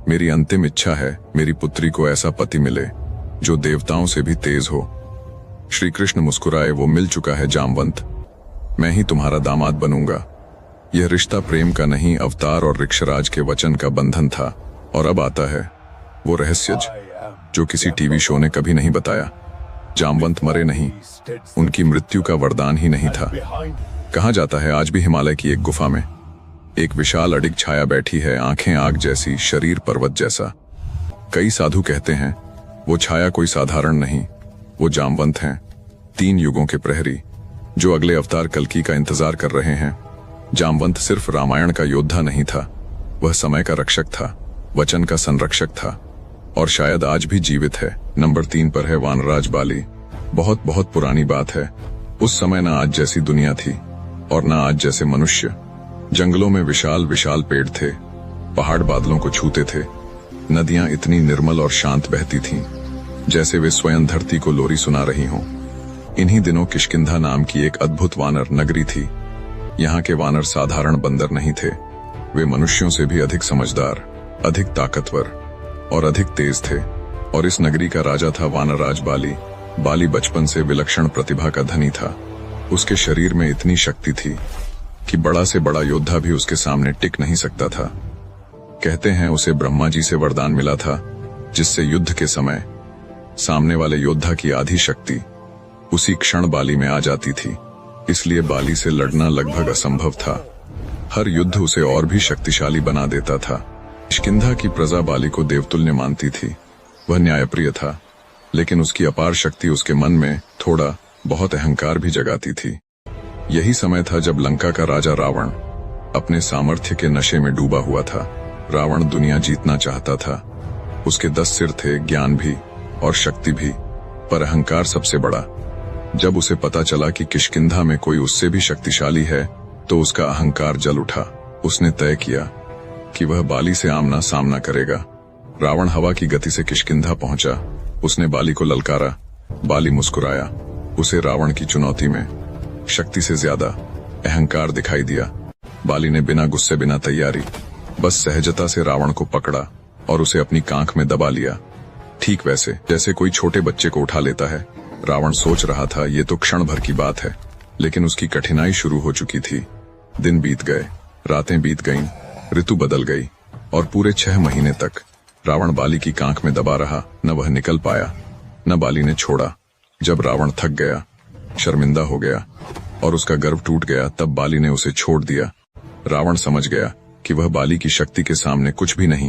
मेरी अंतिम इच्छा है मेरी पुत्री को ऐसा पति मिले जो देवताओं से भी तेज हो। श्री कृष्ण मुस्कुराए, वो मिल चुका है जामवंत, मैं ही तुम्हारा दामाद बनूंगा। यह रिश्ता प्रेम का नहीं, अवतार और ऋक्षराज के वचन का बंधन था। और अब आता है वो रहस्य जो किसी टीवी शो ने कभी नहीं बताया। जामवंत मरे नहीं, उनकी मृत्यु का वरदान ही नहीं था। कहा जाता है आज भी हिमालय की एक गुफा में एक विशाल अडिग छाया बैठी है, आंखें आग जैसी, शरीर पर्वत जैसा। कई साधु कहते हैं वो छाया कोई साधारण नहीं, वो जामवंत हैं, 3 युगों के प्रहरी जो अगले अवतार कल्कि का इंतजार कर रहे हैं। जामवंत सिर्फ रामायण का योद्धा नहीं था, वह समय का रक्षक था, वचन का संरक्षक था, और शायद आज भी जीवित है। नंबर 3 पर है वानराज बाली। बहुत बहुत पुरानी बात है। उस समय ना आज जैसी दुनिया थी और ना आज जैसे मनुष्य। जंगलों में विशाल विशाल पेड़ थे, पहाड़ बादलों को छूते थे, नदियां इतनी निर्मल और शांत बहती थीं जैसे वे स्वयं धरती को लोरी सुना रही हों। इन्हीं दिनों किष्किंधा नाम की एक अद्भुत वानर नगरी थी। यहाँ के वानर साधारण बंदर नहीं थे, वे मनुष्यों से भी अधिक समझदार, अधिक ताकतवर और अधिक तेज थे। और इस नगरी का राजा था वानरराज बाली। बाली बचपन से विलक्षण प्रतिभा का धनी था। उसके शरीर में इतनी शक्ति थी कि बड़ा से बड़ा योद्धा भी उसके सामने टिक नहीं सकता था। कहते हैं उसे ब्रह्मा जी से वरदान मिला था जिससे युद्ध के समय सामने वाले योद्धा की आधी शक्ति उसी क्षण बाली में आ जाती थी। इसलिए बाली से लड़ना लगभग असंभव था। हर युद्ध उसे और भी शक्तिशाली बना देता था। किष्किंधा की प्रजा बाली को देवतुल्य मानती थी। वह न्यायप्रिय था, लेकिन उसकी अपार शक्ति उसके मन में थोड़ा बहुत अहंकार भी जगाती थी। यही समय था जब लंका का राजा रावण अपने सामर्थ्य के नशे में डूबा हुआ था। रावण दुनिया जीतना चाहता था। उसके 10 सिर थे, ज्ञान भी और शक्ति भी, पर अहंकार सबसे बड़ा। जब उसे पता चला कि किष्किंधा में कोई उससे भी शक्तिशाली है तो उसका अहंकार जल उठा। उसने तय किया कि वह बाली से आमना सामना करेगा। रावण हवा की गति से किष्किंधा पहुंचा। उसने बाली को ललकारा। बाली मुस्कुराया। उसे रावण की चुनौती में शक्ति से ज्यादा अहंकार दिखाई दिया। बाली ने बिना गुस्से बिना तैयारी बस सहजता से रावण को पकड़ा और उसे अपनी कांख में दबा लिया, ठीक वैसे जैसे कोई छोटे बच्चे को उठा लेता है। रावण सोच रहा था ये तो क्षण भर की बात है, लेकिन उसकी कठिनाई शुरू हो चुकी थी। दिन बीत गए, रातें बीत गईं, ऋतु बदल गई और पूरे 6 महीने तक रावण बाली की कांख में दबा रहा। न वह निकल पाया, न बाली ने छोड़ा। जब रावण थक गया, शर्मिंदा हो गया और उसका गर्व टूट गया, तब बाली ने उसे छोड़ दिया। रावण समझ गया कि वह बाली की शक्ति के सामने कुछ भी नहीं।